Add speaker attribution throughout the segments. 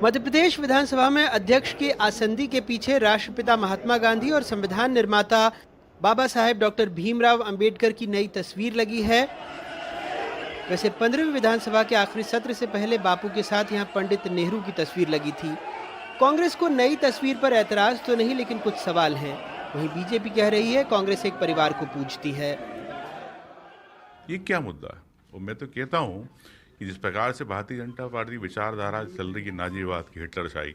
Speaker 1: मध्य प्रदेश विधानसभा में अध्यक्ष की आसंदी के पीछे राष्ट्रपिता महात्मा गांधी और संविधान निर्माता बाबा साहेब डॉक्टर भीमराव अंबेडकर की नई तस्वीर लगी है। वैसे 15वीं विधानसभा के आखिरी सत्र से पहले बापू के साथ यहां पंडित नेहरू की तस्वीर लगी थी। कांग्रेस को नई तस्वीर पर ऐतराज तो नहीं, लेकिन कुछ सवाल हैं। वहीं बीजेपी कह रही है कांग्रेस एक परिवार को पूजती है।
Speaker 2: ये क्या मुद्दा है? और मैं तो कहता हूँ कि जिस प्रकार से भारतीय जनता पार्टी विचारधारा चल रही है, नाजीवाद की, हिटलरशाही,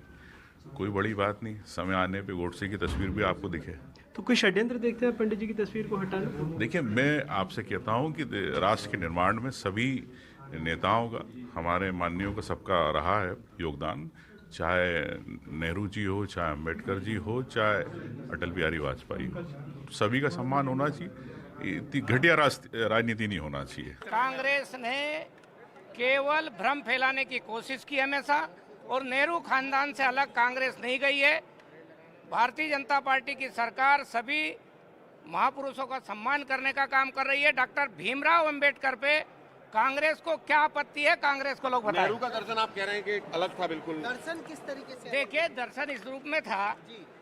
Speaker 2: कोई बड़ी बात नहीं। समय आने पे गोडसे की तस्वीर भी आपको दिखे
Speaker 1: तो कोई षड्यंत्र देखते हैं पंडित जी की तस्वीर को हटाना?
Speaker 2: देखिए, मैं आपसे कहता हूँ कि राष्ट्र के निर्माण में सभी नेताओं का, हमारे माननीयों का, सबका रहा है योगदान। चाहे नेहरू जी हो, चाहे अम्बेडकर जी हो, चाहे अटल बिहारी वाजपेयी हो, सभी का सम्मान होना चाहिए। इतनी घटिया राजनीति नहीं होना चाहिए।
Speaker 3: कांग्रेस ने केवल भ्रम फैलाने की कोशिश की हमेशा, और नेहरू खानदान से अलग कांग्रेस नहीं गई है। भारतीय जनता पार्टी की सरकार सभी महापुरुषों का सम्मान करने का काम कर रही है। डॉक्टर भीमराव अंबेडकर पे कांग्रेस को क्या आपत्ति है? कांग्रेस को लोग बताएं।
Speaker 4: नेहरू का दर्शन आप कह रहे हैं कि अलग था, बिल्कुल
Speaker 1: दर्शन किस तरीके से?
Speaker 3: देखिए, दर्शन इस रूप में था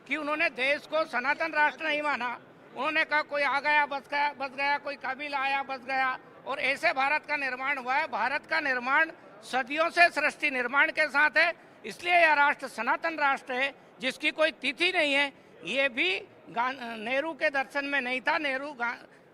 Speaker 3: कि उन्होंने देश को सनातन राष्ट्र नहीं माना। उन्होंने कहा कोई आ गया बस गया, कोई काबिल आया बस गया, और ऐसे भारत का निर्माण हुआ है। भारत का निर्माण सदियों से सृष्टि निर्माण के साथ है, इसलिए यह राष्ट्र सनातन राष्ट्र है जिसकी कोई तिथि नहीं है। ये भी नेहरू के दर्शन में नहीं था। नेहरू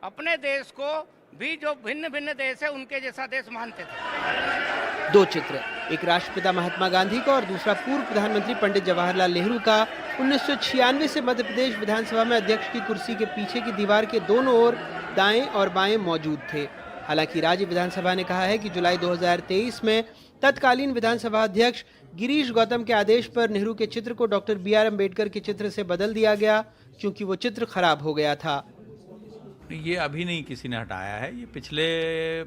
Speaker 3: अपने देश को भी जो भिन्न भिन्न देश है उनके जैसा देश मानते थे।
Speaker 1: दो चित्र, एक राष्ट्रपिता महात्मा गांधी का और दूसरा पूर्व प्रधानमंत्री पंडित जवाहरलाल नेहरू का 1996 से मध्य प्रदेश विधानसभा में अध्यक्ष की कुर्सी के पीछे की दीवार के दोनों ओर दाएं और बाएं मौजूद थे। हालांकि राज्य विधानसभा ने कहा है कि जुलाई 2023 में तत्कालीन विधानसभा अध्यक्ष गिरीश गौतम के आदेश पर नेहरू के चित्र को डॉक्टर BR अम्बेडकर के चित्र से बदल दिया गया, क्योंकि वो चित्र खराब हो गया था।
Speaker 5: ये अभी नहीं किसी ने हटाया है। ये पिछले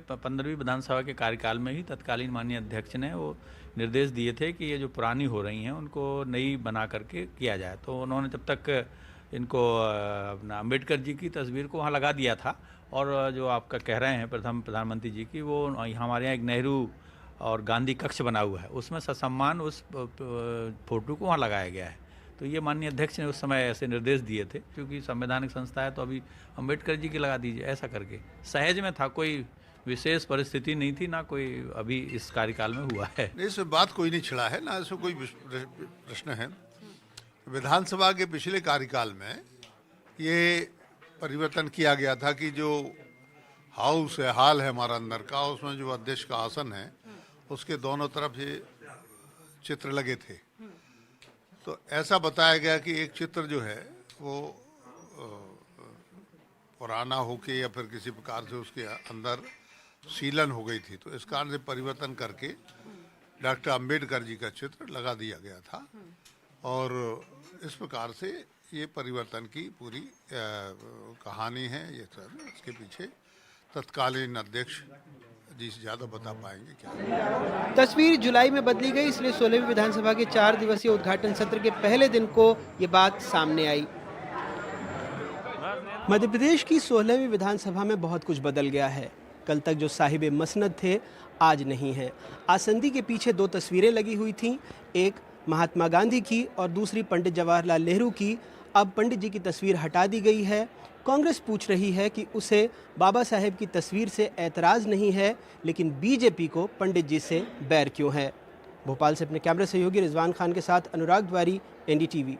Speaker 5: 15वीं विधानसभा के कार्यकाल में ही तत्कालीन माननीय अध्यक्ष ने वो निर्देश दिए थे कि ये जो पुरानी हो रही हैं उनको नई बना करके किया जाए। तो उन्होंने जब तक इनको अपना अम्बेडकर जी की तस्वीर को वहाँ लगा दिया था, और जो आपका कह रहे हैं प्रथम प्रधानमंत्री जी की, वो हमारे यहाँ एक नेहरू और गांधी कक्ष बना हुआ है, उसमें ससम्मान उस फोटो को वहाँ लगाया गया है। तो ये माननीय अध्यक्ष ने उस समय ऐसे निर्देश दिए थे, क्योंकि संवैधानिक संस्था है तो अभी अम्बेडकर जी की लगा दीजिए, ऐसा करके सहज में था। कोई विशेष परिस्थिति नहीं थी, ना कोई अभी इस कार्यकाल में हुआ है।
Speaker 4: इसमें बात कोई नहीं छिड़ा है, ना इसमें कोई प्रश्न है। विधानसभा के पिछले कार्यकाल में ये परिवर्तन किया गया था कि जो हाउस है, हाल है हमारा अंदर का, उसमें जो अध्यक्ष का आसन है उसके दोनों तरफ ये चित्र लगे थे। तो ऐसा बताया गया कि एक चित्र जो है वो पुराना होके या फिर किसी प्रकार से उसके अंदर सीलन हो गई थी, तो इस कारण से परिवर्तन करके डॉक्टर अंबेडकर जी का चित्र लगा दिया गया था। और इस प्रकार से ये परिवर्तन की पूरी कहानी है। ये सब इसके पीछे तत्कालीन अध्यक्ष जी से ज्यादा बता पाएंगे क्या।
Speaker 1: तस्वीर जुलाई में बदली गई, इसलिए 16वीं विधानसभा के 4 दिवसीय उद्घाटन सत्र के पहले दिन को ये बात सामने आई। मध्य प्रदेश की 16वीं विधानसभा में बहुत कुछ बदल गया है। कल तक जो साहिब मसनद थे, आज नहीं है। आसंदी के पीछे 2 तस्वीरें लगी हुई थीं, एक महात्मा गांधी की और दूसरी पंडित जवाहरलाल नेहरू की। अब पंडित जी की तस्वीर हटा दी गई है। कांग्रेस पूछ रही है कि उसे बाबा साहेब की तस्वीर से ऐतराज़ नहीं है, लेकिन बीजेपी को पंडित जी से बैर क्यों है। भोपाल से अपने कैमरा सहयोगी रिजवान खान के साथ अनुराग द्वारी, NDTV।